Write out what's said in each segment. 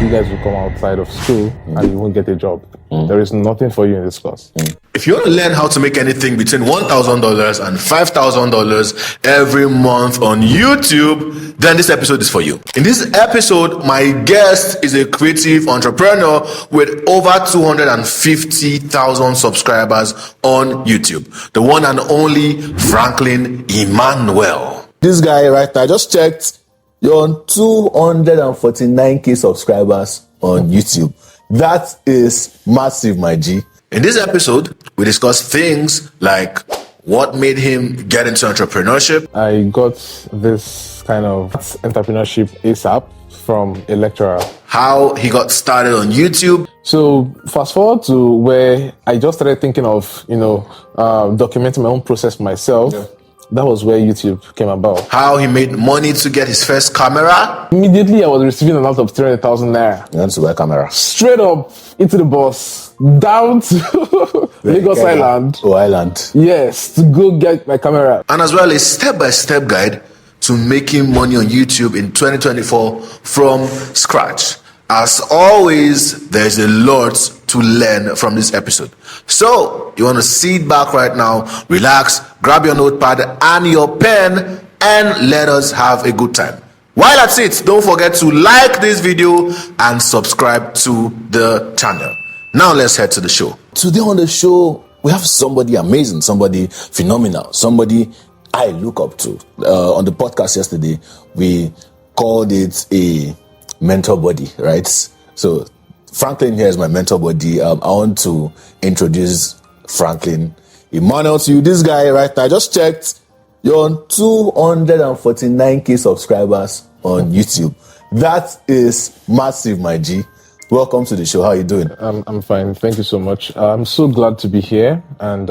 you guys will come outside of school and you won't get a job. There is nothing for you in this course. If you want to learn how to make anything between $1,000 and $5,000 every month on YouTube, then this episode is for you. In this episode, my guest is a creative entrepreneur with over 250,000 subscribers on YouTube. The one and only Franklin Emmanuel. This guy right now, I just checked, you're on 249k subscribers on YouTube. That is massive, my G. In this episode, we discuss things like what made him get into entrepreneurship. I got this kind of entrepreneurship ASAP from a lecturer. How he got started on YouTube. So fast forward to where I just started thinking of, documenting my own process myself. Yeah. That was where YouTube came about. How he made money to get his first camera. Immediately, I was receiving an out of 300,000 naira. You want to buy a camera? Straight up into the bus, down to Lagos Island. Oh, Island. Yes, to go get my camera. And as well, a step-by-step guide to making money on YouTube in 2024 from scratch. As always, there's a lot to learn from this episode. So, you want to sit back right now, relax, grab your notepad and your pen, and let us have a good time. While at it, don't forget to like this video and subscribe to the channel. Now let's head to the show. Today on the show, we have somebody amazing, somebody phenomenal, somebody I look up to. On the podcast yesterday, we called it a mentor body, right? So Franklin here is my mentor body. I want to introduce Franklin Emmanuel to you. This guy right now, I just checked, you're on 249k subscribers on YouTube. That is massive, my G. Welcome to the show. How are you doing? I'm fine. Thank you so much. I'm so glad to be here. And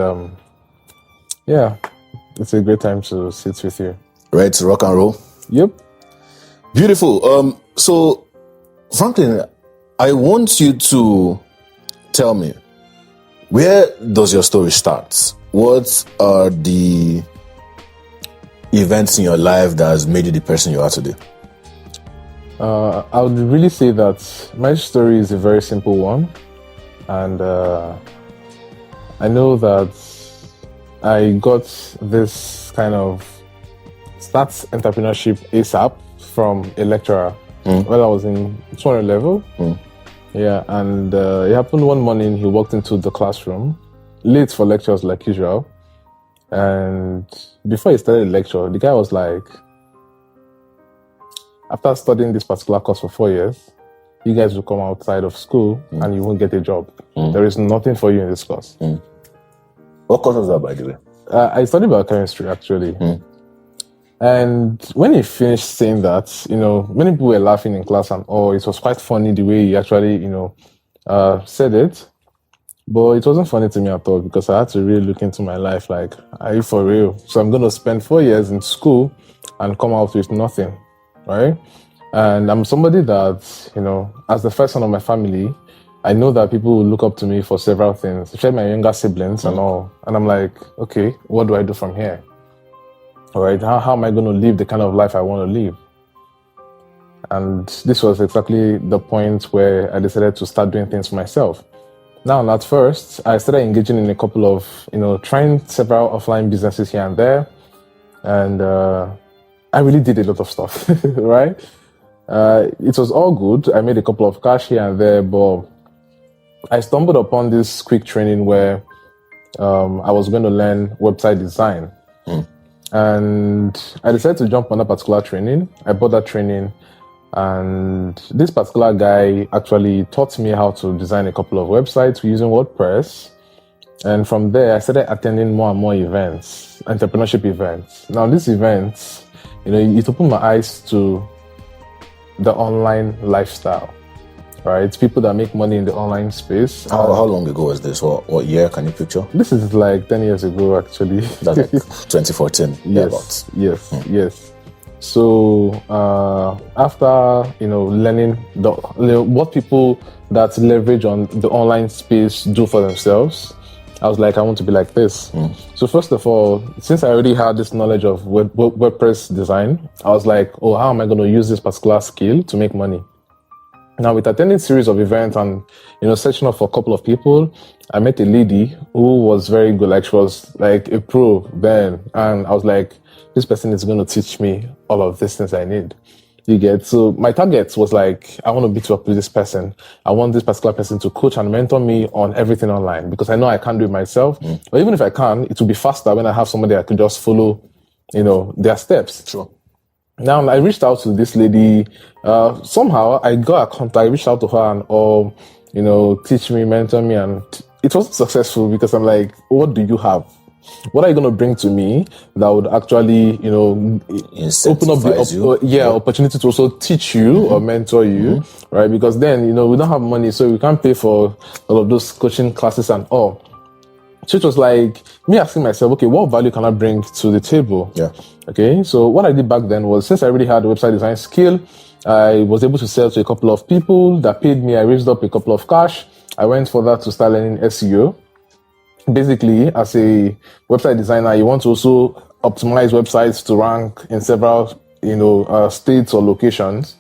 yeah, it's a great time to sit with you. Ready to rock and roll? Yep. Beautiful. So, Franklin, I want you to tell me, where does your story start? What are the events in your life that has made you the person you are today? I would really say that my story is a very simple one. And I know that I got this kind of entrepreneurship ASAP from a lecturer. When I was in 200 level. Yeah, and it happened one morning. He walked into the classroom, late for lectures like usual. And before he started the lecture, the guy was like, after studying this particular course for 4 years, you guys will come outside of school and you won't get a job. There is nothing for you in this course. What course was that, by the way? I studied biochemistry, actually. And when he finished saying that, many people were laughing in class and it was quite funny the way he actually, said it. But it wasn't funny to me at all because I had to really look into my life like, are you for real? So I'm going to spend 4 years in school and come out with nothing, right? And I'm somebody that, as the first son of my family, I know that people will look up to me for several things, especially my younger siblings and all. And I'm like, okay, what do I do from here? All right, how am I going to live the kind of life I want to live? And this was exactly the point where I decided to start doing things for myself. Now, at first, I started engaging in a couple of, trying several offline businesses here and there. And I really did a lot of stuff, right? It was all good. I made a couple of cash here and there, but I stumbled upon this quick training where I was going to learn website design. And I decided to jump on that particular training. I bought that training, and this particular guy actually taught me how to design a couple of websites using WordPress. And from there, I started attending more and more events, entrepreneurship events. Now, these events, it opened my eyes to the online lifestyle, right? It's people that make money in the online space. How long ago was this? What year can you picture? This is like 10 years ago, actually. That's like 2014. Yes. So after learning what people that leverage on the online space do for themselves, I was like, I want to be like this. So first of all, since I already had this knowledge of WordPress design, I was like, how am I going to use this particular skill to make money? Now, with attending series of events and, searching up for a couple of people, I met a lady who was very good. Like, she was like a pro then. And I was like, this person is going to teach me all of these things I need. You get? So my target was like, I want to beat up with this person. I want this particular person to coach and mentor me on everything online, because I know I can't do it myself. But even if I can, it will be faster when I have somebody I could just follow, their steps. Sure. Now, I reached out to this lady. Somehow I got a contact. I reached out to her and, teach me, mentor me. And it wasn't successful, because I'm like, what do you have? What are you going to bring to me that would actually, open up the opportunity to also teach you or mentor you, right? Because then, we don't have money, so we can't pay for all of those coaching classes and all. So it was like me asking myself, okay, what value can I bring to the table? Yeah. Okay. So what I did back then was, since I already had a website design skill, I was able to sell to a couple of people that paid me. I raised up a couple of cash. I went for that to start learning SEO. Basically, as a website designer, you want to also optimize websites to rank in several, states or locations.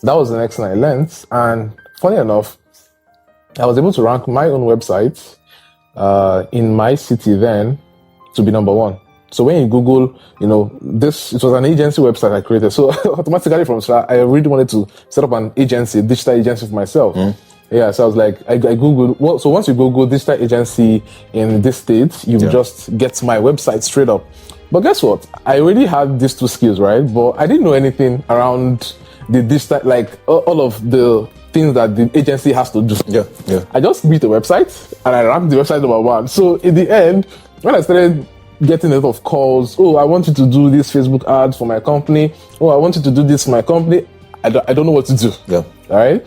That was the next thing I learned. And funny enough, I was able to rank my own website in my city then to be number one. So when you Google, it was an agency website I created. So automatically from start, I really wanted to set up an agency, digital agency for myself. Yeah, so I was like, I Googled. So once you Google digital agency in this state, you just get my website straight up. But guess what? I already had these two skills, right? But I didn't know anything around the digital, like all of the things that the agency has to do. Yeah. I just built a website and I ranked the website number one. So in the end, when I started getting a lot of calls, oh, I want you to do this Facebook ads for my company. Oh, I want you to do this for my company. I don't know what to do. Yeah. All right.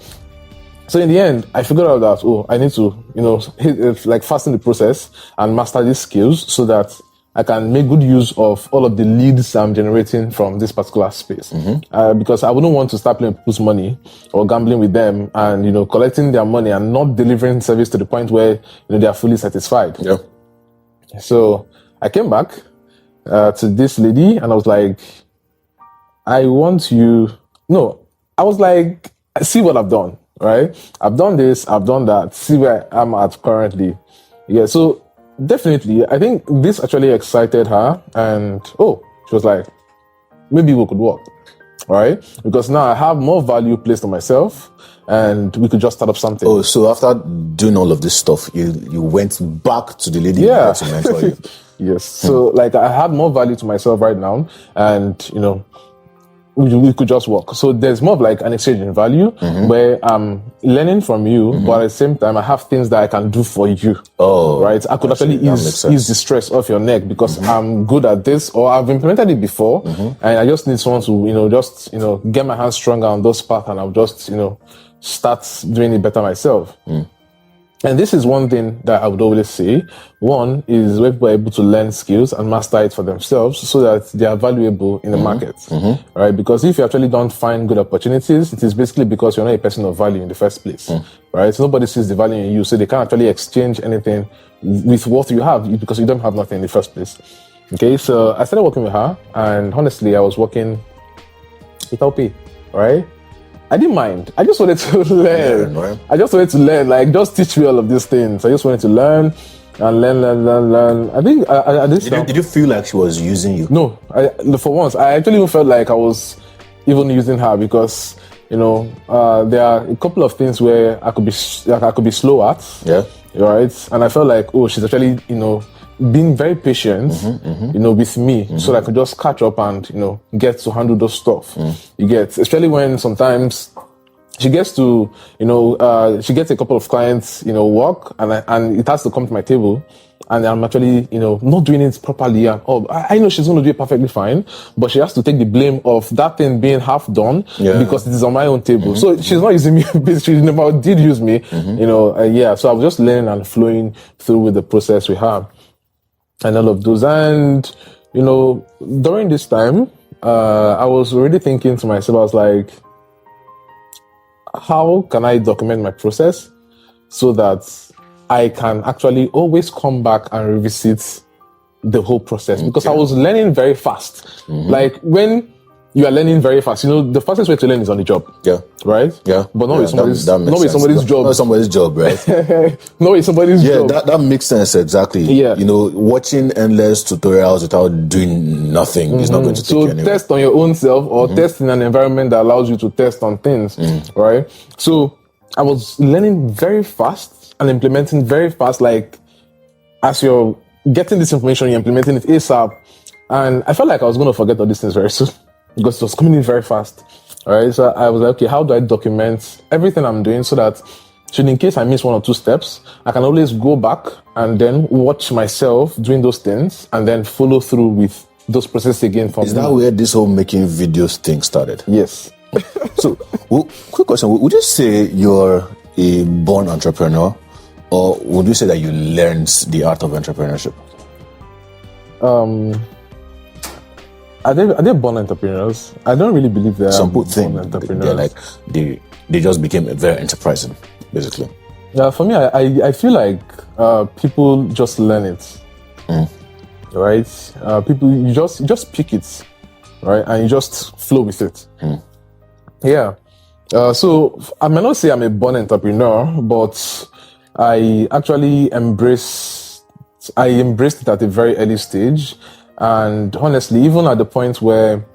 So in the end, I figured out that, I need to, fasten the process and master these skills so that I can make good use of all of the leads I'm generating from this particular space. Because I wouldn't want to start playing people's money or gambling with them and, collecting their money and not delivering service to the point where, they are fully satisfied. Yeah. So I came back to this lady and I was like, I was like, see what I've done, right? I've done this, I've done that, see where I'm at currently. Yeah, so definitely, I think this actually excited her and, she was like, maybe we could work, right? Because now I have more value placed on myself and we could just start up something. Oh, so after doing all of this stuff, you went back to the lady to mentor you. Yes. So I had more value to myself right now and, we could just work. So there's more of like an exchange in value where I'm learning from you, but at the same time, I have things that I can do for you. Oh, right. I could actually ease the stress off your neck because I'm good at this or I've implemented it before and I just need someone to, get my hands stronger on those paths and I'll just, start doing it better myself. And this is one thing that I would always say. One is where people are able to learn skills and master it for themselves so that they are valuable in the market, right? Because if you actually don't find good opportunities, it is basically because you're not a person of value in the first place, right? So nobody sees the value in you, so they can't actually exchange anything with what you have because you don't have nothing in the first place. Okay, so I started working with her and honestly, I was working without pay, right? I didn't mind. I just wanted to learn. Yeah, right. I just wanted to learn. Like, just teach me all of these things. I just wanted to learn and learn. I think did you feel like she was using you? No. For once, I actually even felt like I was even using her because there are a couple of things where I could be slow at. Yeah. Right. And I felt like, she's actually being very patient, with me, so that I could just catch up and, get to handle those stuff. You get, especially when sometimes she gets to, she gets a couple of clients, work, and it has to come to my table, and I'm actually, not doing it properly. And I know she's going to do it perfectly fine, but she has to take the blame of that thing being half done because it is on my own table. So she's not using me. She never did use me, So I was just learning and flowing through with the process we have. And all of those. And, during this time, I was already thinking to myself, I was like, how can I document my process so that I can actually always come back and revisit the whole process? Because I was learning very fast. Like when you are learning very fast. The fastest way to learn is on the job. Yeah. Right? Yeah. But not Yeah, with somebody's, that makes not with sense. somebody's job. Not somebody's job, right? Not with somebody's Yeah, job. that makes sense, exactly. Yeah. Watching endless tutorials without doing nothing is not going to take you So anywhere. test on your own self or test in an environment that allows you to test on things, right? So I was learning very fast and implementing very fast. Like as you're getting this information, you're implementing it ASAP. And I felt like I was going to forget all these things very soon because it was coming in very fast. All right. So I was like, okay, how do I document everything I'm doing so that in case I miss one or two steps, I can always go back and then watch myself doing those things and then follow through with those processes again from Is that where this whole making videos thing started? Yes. So, quick question. Would you say you're a born entrepreneur, or would you say that you learned the art of entrepreneurship? Are they born entrepreneurs? I don't really believe they are. Some people think born entrepreneurs. they're like they just became very enterprising, basically. Yeah, for me, I feel like people just learn it, right? People you just pick it, right, and you just flow with it. Yeah. So I may not say I'm a born entrepreneur, but I actually embraced it at a very early stage. And honestly, even at the point where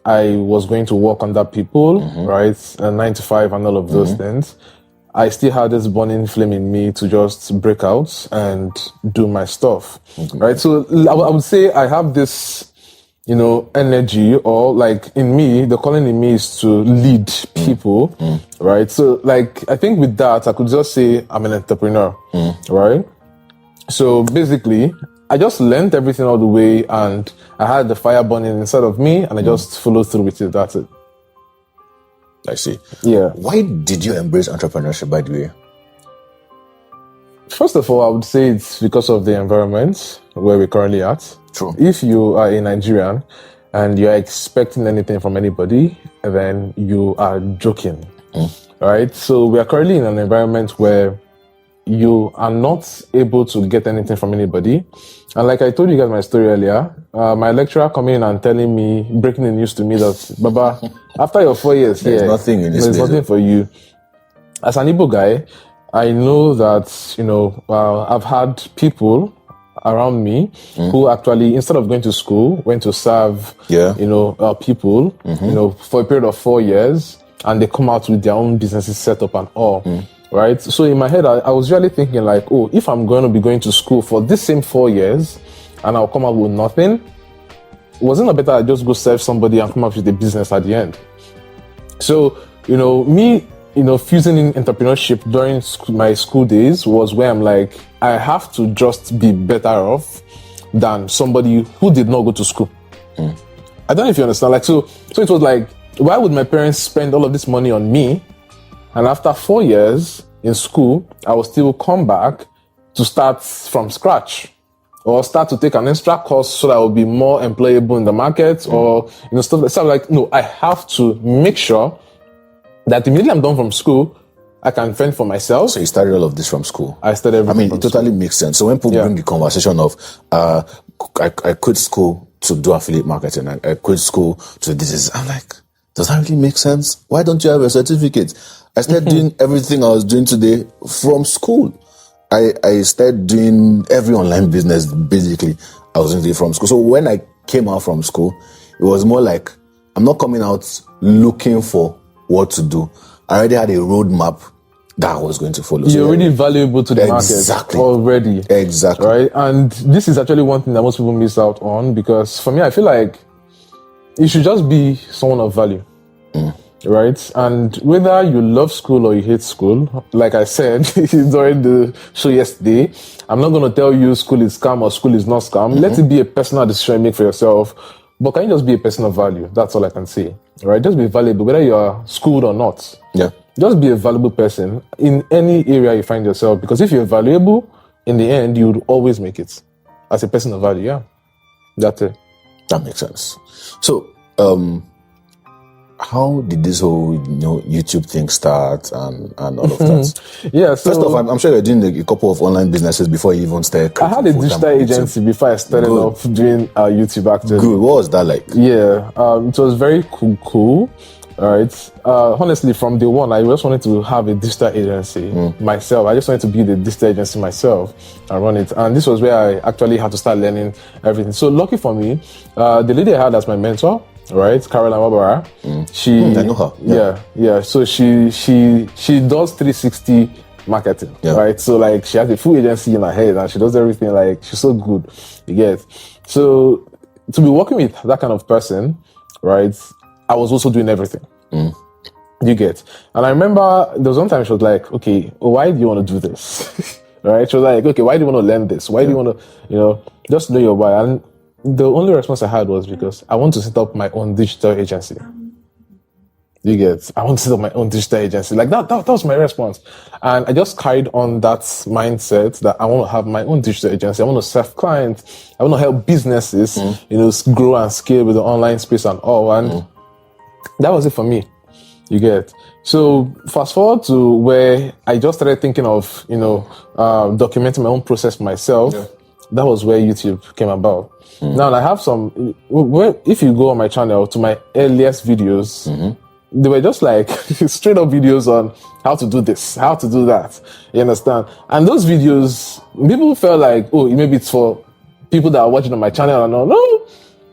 I was going to work under people, right, 9 to 5 and all of those things, I still had this burning flame in me to just break out and do my stuff, right? So I would say I have this, energy, or like in me, the calling in me is to lead people, right? So like, I think with that, I could just say I'm an entrepreneur, right? So basically, I just learned everything all the way and I had the fire burning inside of me and I just followed through with it. That's it. I see. Yeah. Why did you embrace entrepreneurship, by the way? First of all, I would say it's because of the environment where we're currently at. True. If you are a Nigerian and you're expecting anything from anybody, then you are joking. Right? So we are currently in an environment where you are not able to get anything from anybody. And like I told you guys my story earlier, my lecturer coming in and telling me, breaking the news to me that, Baba, after your 4 years There's here, nothing in this there's place. nothing for you. As an Igbo guy, I know that, I've had people around me who actually, instead of going to school, went to serve, people, for a period of 4 years, and they come out with their own businesses set up and all. Right? So in my head, I was really thinking like, oh, if I'm going to be going to school for this same 4 years and I'll come out with nothing, wasn't it better I just go serve somebody and come up with a business at the end? So, me, fusing in entrepreneurship during my school days was where I'm like, I have to just be better off than somebody who did not go to school. I don't know if you understand. Like, so it was like, why would my parents spend all of this money on me? And after 4 years in school, I will still come back to start from scratch or start to take an extra course so that I will be more employable in the market or, stuff like that. So I'm like, no, I have to make sure that immediately I'm done from school, I can fend for myself. So you started all of this from school? I started everything from it totally makes sense. So when people bring the conversation of, I quit school to do affiliate marketing, I quit school to do this, I'm like, does that really make sense? Why don't you have a certificate? I started doing everything I was doing today from school. I started doing every online business, basically, I was doing it from school. So when I came out from school, it was more like, I'm not coming out looking for what to do. I already had a roadmap that I was going to follow. You're already valuable to the market already. Exactly. Right? And this is actually one thing that most people miss out on, because for me, I feel like you should just be someone of value. Right? And whether you love school or you hate school, like I said during the show yesterday, I'm not going to tell you school is scam or school is not scam. Let it be a personal decision you make for yourself. But can you just be a person of value? That's all I can say. Right? Just be valuable, whether you are schooled or not. Yeah. Just be a valuable person in any area you find yourself. Because if you're valuable, in the end, you would always make it as a person of value. Yeah. That's it. That makes sense. So, how did this whole YouTube thing start and all of that? Yeah, so first off, I'm sure you're doing a couple of online businesses before you even started. I had a digital agency before I started off doing YouTube actually. Good. What was that like? Yeah, it was very cool. All right. Honestly, from day one, I just wanted to have a digital agency myself. I just wanted to build a digital agency myself and run it. And this was where I actually had to start learning everything. So lucky for me, the lady I had as my mentor, right, Caroline Wabara, I know her. Yeah. So she does 360 marketing, right? So like she has a full agency in her head and she does everything. Like she's so good, you get. So to be working with that kind of person, right, I was also doing everything. You get. And I remember there was one time she was like, okay, why do you want to do this? Right? She was like, okay, why do you want to learn this? Why do you want to, just know your why? And the only response I had was because I want to set up my own digital agency. You get. I want to set up my own digital agency. Like that was my response. And I just carried on that mindset that I want to have my own digital agency. I want to serve clients. I want to help businesses, grow and scale with the online space and all. And that was it for me. You get. So fast forward to where I just started thinking of, documenting my own process myself. Yeah. That was where YouTube came about. Now I have some, if you go on my channel to my earliest videos, they were just like straight up videos on how to do this, how to do that. You understand? And those videos, people felt like, oh, maybe it's for people that are watching on my channel. And all. No,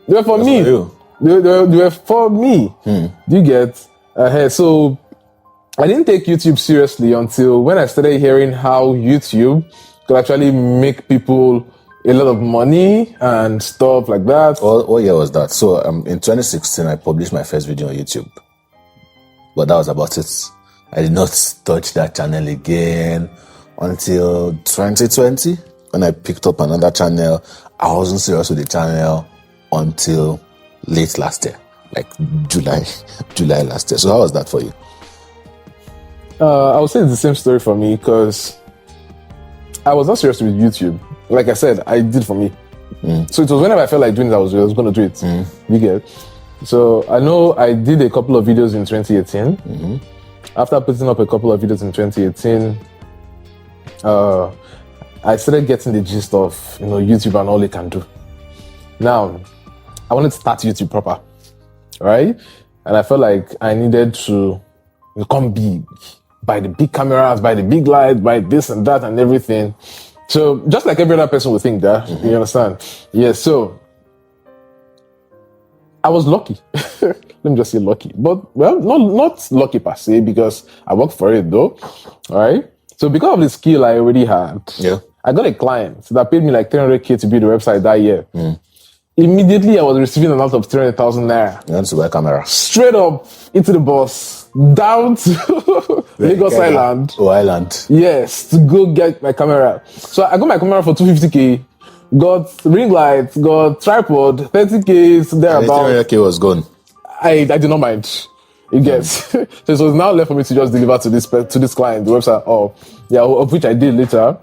they were for me. They were for me. Do you get? So I didn't take YouTube seriously until when I started hearing how YouTube could actually make people a lot of money and stuff like that. What year was that? So in 2016, I published my first video on YouTube. But that was about it. I did not touch that channel again until 2020 when I picked up another channel. I wasn't serious with the channel until late last year, like July last year. So how was that for you? I would say it's the same story for me because I was not serious with YouTube. Like I said, I did for me. So it was whenever I felt like doing it, I was going to do it. You get. So I know I did a couple of videos in 2018. After putting up a couple of videos in 2018, I started getting the gist of YouTube and all it can do. Now, I wanted to start YouTube proper, right? And I felt like I needed to become big, buy the big cameras, buy the big lights, buy this and that and everything. So just like every other person would think that, you understand? Yeah, so I was lucky. Let me just say lucky. But, well, not lucky per se because I worked for it though, all right? So because of the skill I already had, I got a client that paid me like 300K to build the website that year. Immediately, I was receiving an out of 300,000 naira. You want to buy a camera? Straight up into the bus, down to Lagos Island. Oh, Island. Yes, to go get my camera. So I got my camera for 250K, got ring light, got tripod, 30K, thereabout. 300K was gone. I did not mind. It gets. So it was now left for me to just deliver to this client, the website, of which I did later.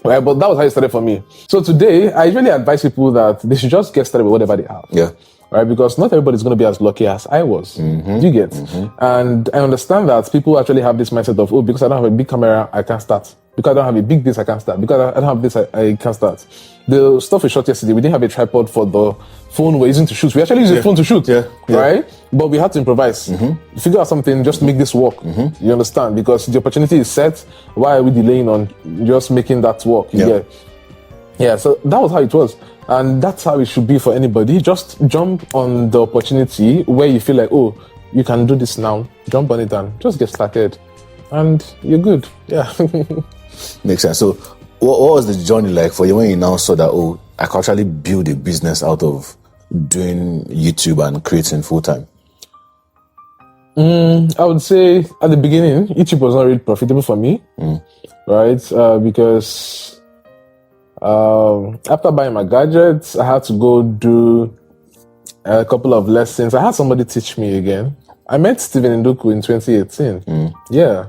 Right, but that was how it started for me. So today, I usually advise people that they should just get started with whatever they have. Yeah. Right, because not everybody's going to be as lucky as I was. You get? And I understand that people actually have this mindset of, because I don't have a big camera, I can't start. Because I don't have a big this, I can't start. Because I don't have this, I can't start. The stuff we shot yesterday, we didn't have a tripod for the phone we're using to shoot. We actually use a phone to shoot, right? But we had to improvise. Figure out something just to make this work. You understand? Because the opportunity is set. Why are we delaying on just making that work? Yeah, so that was how it was. And that's how it should be for anybody. Just jump on the opportunity where you feel like, you can do this now. Jump on it and just get started. And you're good. Yeah. Makes sense. So what was the journey like for you when you now saw that, I can actually build a business out of doing YouTube and creating full time? I would say at the beginning, YouTube was not really profitable for me, right? Because after buying my gadgets, I had to go do a couple of lessons. I had somebody teach me again. I met Steven Ndoku in 2018. Yeah.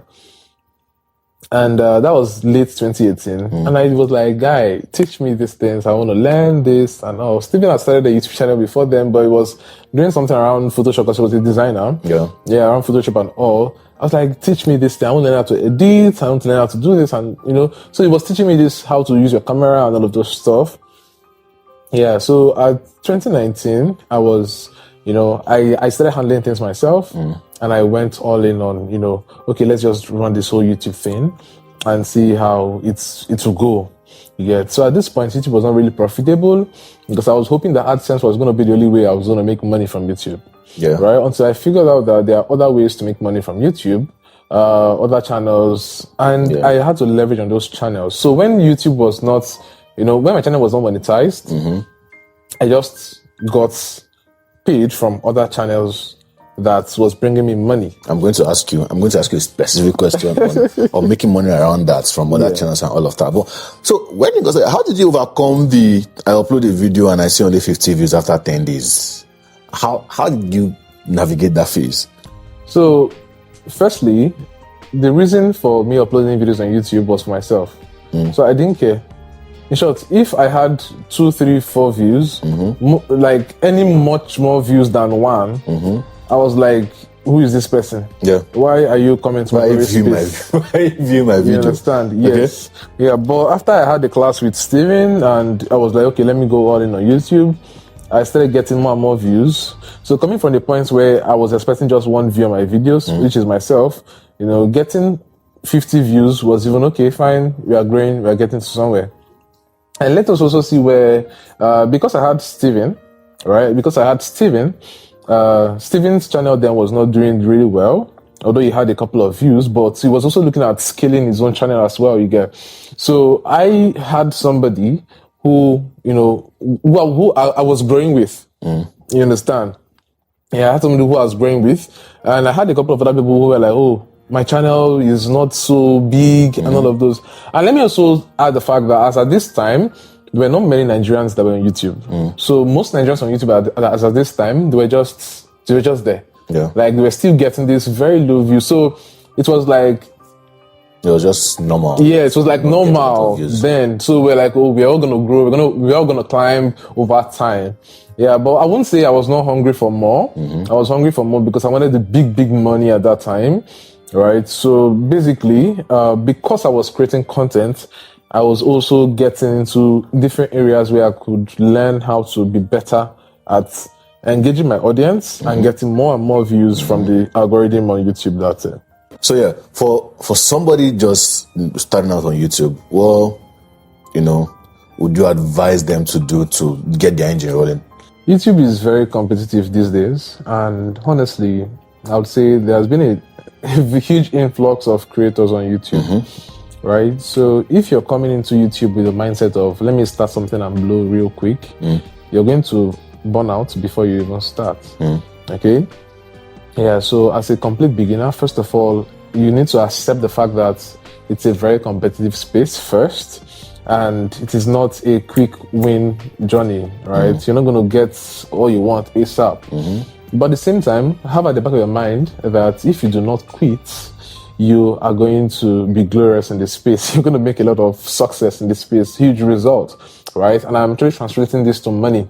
And that was late 2018. And I was like, guy, teach me these things. I want to learn this and all. Steven had started a YouTube channel before then, but he was doing something around Photoshop because he was a designer. Yeah, around Photoshop and all. I was like, teach me this thing. I want to learn how to edit. I want to learn how to do this. And, so he was teaching me this, how to use your camera and all of those stuff. Yeah, so at 2019, I was, I started handling things myself. And I went all in on, okay, let's just run this whole YouTube thing and see how it will go. Yeah. So at this point, YouTube was not really profitable because I was hoping that AdSense was going to be the only way I was going to make money from YouTube. Yeah. Right. Until I figured out that there are other ways to make money from YouTube, other channels, and I had to leverage on those channels. So when YouTube was not, when my channel was not monetized, I just got paid from other channels that was bringing me money. I'm going to ask you a specific question on making money around that from other channels and all of that. But, so when you go, how did you overcome I upload a video and I see only 50 views after 10 days? How did you navigate that phase? So, firstly, the reason for me uploading videos on YouTube was for myself. So I didn't care. In short, if I had 2, 3, 4 views, like any much more views than one, I was like, who is this person? Yeah. Why are you coming to my space? Why view my video? You understand? Yes. Okay. Yeah, but after I had the class with Steven and I was like, okay, let me go all in on YouTube, I started getting more and more views. So coming from the point where I was expecting just one view on my videos, which is myself, getting 50 views was even okay, fine, we are growing, we are getting to somewhere. And let us also see where, because I had Steven, right? Because I had Steven, Steven's channel then was not doing really well, although he had a couple of views, but he was also looking at scaling his own channel as well, you get. So I had somebody who, who I was growing with. You understand? Yeah, I had somebody who I was growing with, and I had a couple of other people who were like, oh, my channel is not so big and all of those. And let me also add the fact that as at this time, there were not many Nigerians that were on YouTube. So most Nigerians on YouTube as at this time, they were just there. Yeah. Like they were still getting this very low view. So it was like, it was just normal. Yeah, it was like normal then. So we're like, oh, we're all gonna grow. We're all gonna climb over time. Yeah, but I won't say I was not hungry for more. I was hungry for more because I wanted the big money at that time. Right. So basically, because I was creating content, I was also getting into different areas where I could learn how to be better at engaging my audience and getting more and more views from the algorithm on YouTube. That's it. So yeah, for somebody just starting out on YouTube, well, would you advise them to do to get their engine rolling? YouTube is very competitive these days, and honestly, I would say there has been a huge influx of creators on YouTube, right? So if you're coming into YouTube with the mindset of, let me start something and blow real quick, you're going to burn out before you even start, okay? Yeah, so as a complete beginner, first of all, you need to accept the fact that it's a very competitive space first, and it is not a quick win journey, right? You're not going to get all you want ASAP. But at the same time, have at the back of your mind that if you do not quit, you are going to be glorious in this space. You're going to make a lot of success in this space, huge result, right? And I'm trying translating this to money.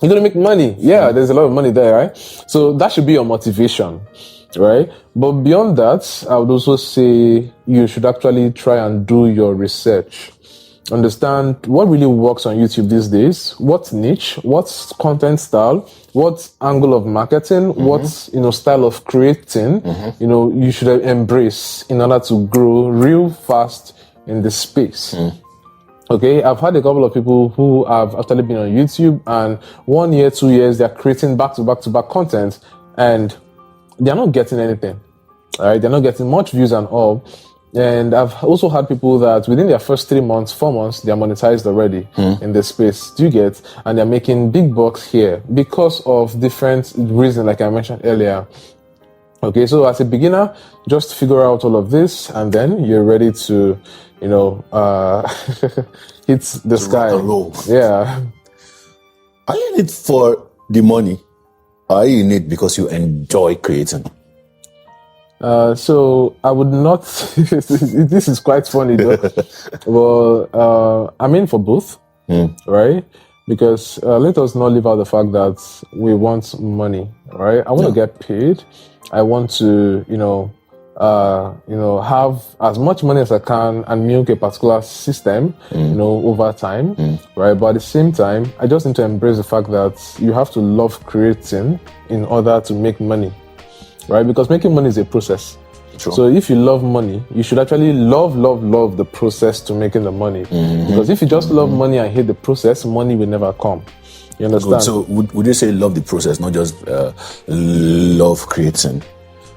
You're going to make money. Yeah, there's a lot of money there, right? So that should be your motivation, right? But beyond that, I would also say you should actually try and do your research. Understand what really works on YouTube these days, what niche, what content style, what angle of marketing, what style of creating, you should embrace in order to grow real fast in this space. Okay, I've had a couple of people who have actually been on YouTube, and 1 year, 2 years, they're creating back to back content, and they're not getting anything. All right, they're not getting much views and all. And I've also had people that within their first 3 months, 4 months, they're monetized already in this space. Do you get? And they're making big bucks here because of different reasons, like I mentioned earlier. Okay, so as a beginner, just figure out all of this, and then you're ready to, hit the sky. Rock and roll. Yeah. Are you in it for the money? Or are you in it because you enjoy creating? So I would not. This is quite funny though. Well, I'm in for both, right? Because let us not leave out the fact that we want money, right? I want to get paid. I want to, have as much money as I can and milk a particular system, over time, right? But at the same time, I just need to embrace the fact that you have to love creating in order to make money, right? Because making money is a process. True. So if you love money, you should actually love the process to making the money. Because if you just love money and hate the process, money will never come. You understand? Good. So would you say love the process, not just love creating?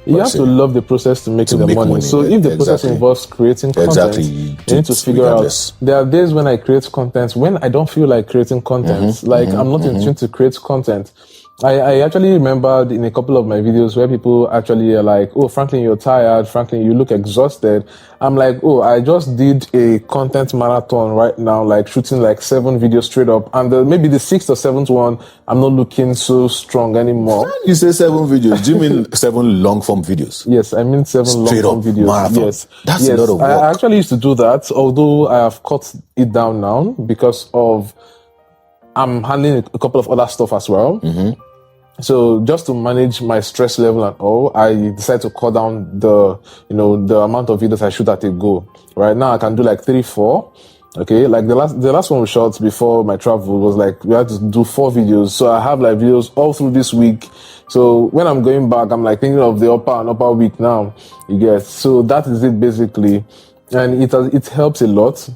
You have to love the process to make the money. So if the process involves creating content, you need to figure out. There are days when I create content when I don't feel like creating content. I'm not in tune to create content. I actually remembered in a couple of my videos where people actually are like, oh, Franklin, you're tired. Franklin, you look exhausted. I'm like, oh, I just did a content marathon right now, like shooting like 7 videos straight up. And maybe the 6th or 7th one, I'm not looking so strong anymore. You say 7 videos. Do you mean 7 long form videos? Yes, I mean 7 long form videos. Marathon. Yes. That's a lot of work. I actually used to do that, although I have cut it down now because of I'm handling a couple of other stuff as well. So just to manage my stress level and all, I decided to cut down the amount of videos I shoot at a go. Right now I can do like 3, 4. Okay. Like the last one we shot before my travel was like, we had to do 4 videos. So I have like videos all through this week. So when I'm going back, I'm like thinking of the upper week now, you get. So that is it basically. And it helps a lot.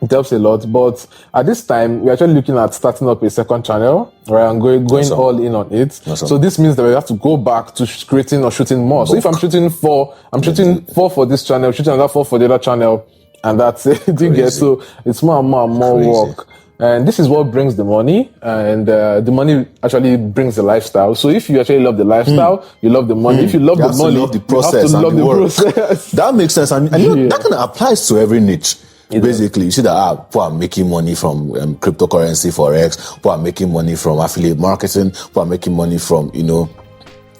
It helps a lot, but at this time, we're actually looking at starting up a second channel, right? And going all in on it. So this means that we have to go back to creating or shooting more. So if I'm shooting 4, I'm shooting 4 for this channel, shooting another 4 for the other channel, and that's it. You get, so it's more and more work. And this is what brings the money, and the money actually brings the lifestyle. So if you actually love the lifestyle, you love the money. If you love the money, love the process, you have to love the process. That makes sense, and that kind of applies to every niche. Basically, you see that people are making money from cryptocurrency, forex. People are making money from affiliate marketing. People are making money from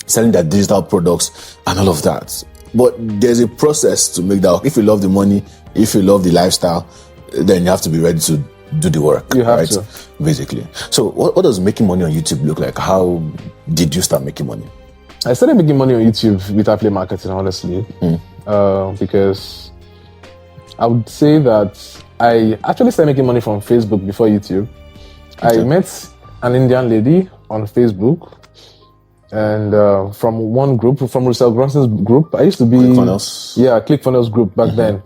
selling their digital products and all of that. But there's a process to make that. If you love the money, if you love the lifestyle, then you have to be ready to do the work. You have to, basically. So, what does making money on YouTube look like? How did you start making money? I started making money on YouTube with affiliate marketing, honestly, because I would say that I actually started making money from Facebook before YouTube. Okay. I met an Indian lady on Facebook, and from one group, from Russell Brunson's group. I used to be ClickFunnels group back then.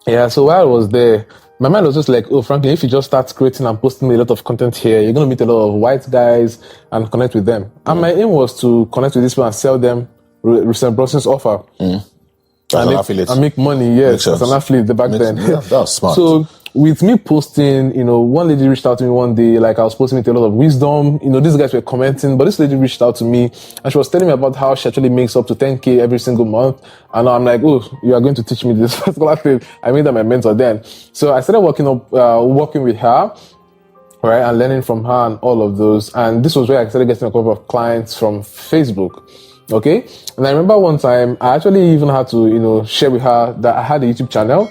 Yeah, so while I was there, my mind was just like, oh, frankly, if you just start creating and posting a lot of content here, you're going to meet a lot of white guys and connect with them. And my aim was to connect with these people and sell them Russell Brunson's offer. And make money, yes, as an affiliate back then. Yeah, that was smart. So with me posting, one lady reached out to me one day, like I was posting with a lot of wisdom. These guys were commenting, but this lady reached out to me and she was telling me about how she actually makes up to 10K every single month. And I'm like, oh, you are going to teach me this particular thing. I made her my mentor then. So I started working with her, right, and learning from her and all of those. And this was where I started getting a couple of clients from Facebook. Okay. And I remember one time I actually even had to, share with her that I had a YouTube channel.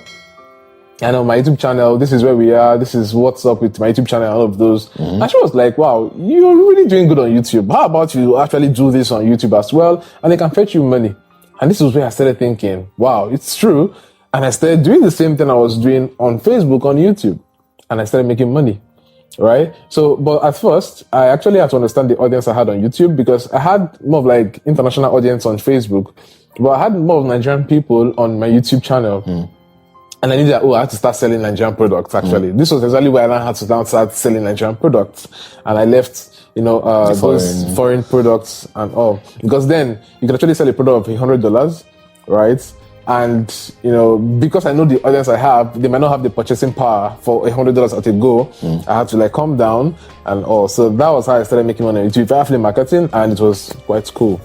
And on my YouTube channel, this is where we are. This is what's up with my YouTube channel and all of those. And she was like, wow, you're really doing good on YouTube. How about you actually do this on YouTube as well? And they can fetch you money. And this was where I started thinking, wow, it's true. And I started doing the same thing I was doing on Facebook, on YouTube. And I started making money. Right? So, but at first, I actually had to understand the audience I had on YouTube, because I had more of like international audience on Facebook, but I had more of Nigerian people on my YouTube channel. And I knew that, I had to start selling Nigerian products, actually. This was exactly why I had to now start selling Nigerian products. And I left, those foreign products and all. Because then you could actually sell a product of $100, right? And, because I know the audience I have, they might not have the purchasing power for $100 at a go. I had to calm down and all. So that was how I started making money on YouTube, affiliate marketing, and it was quite cool.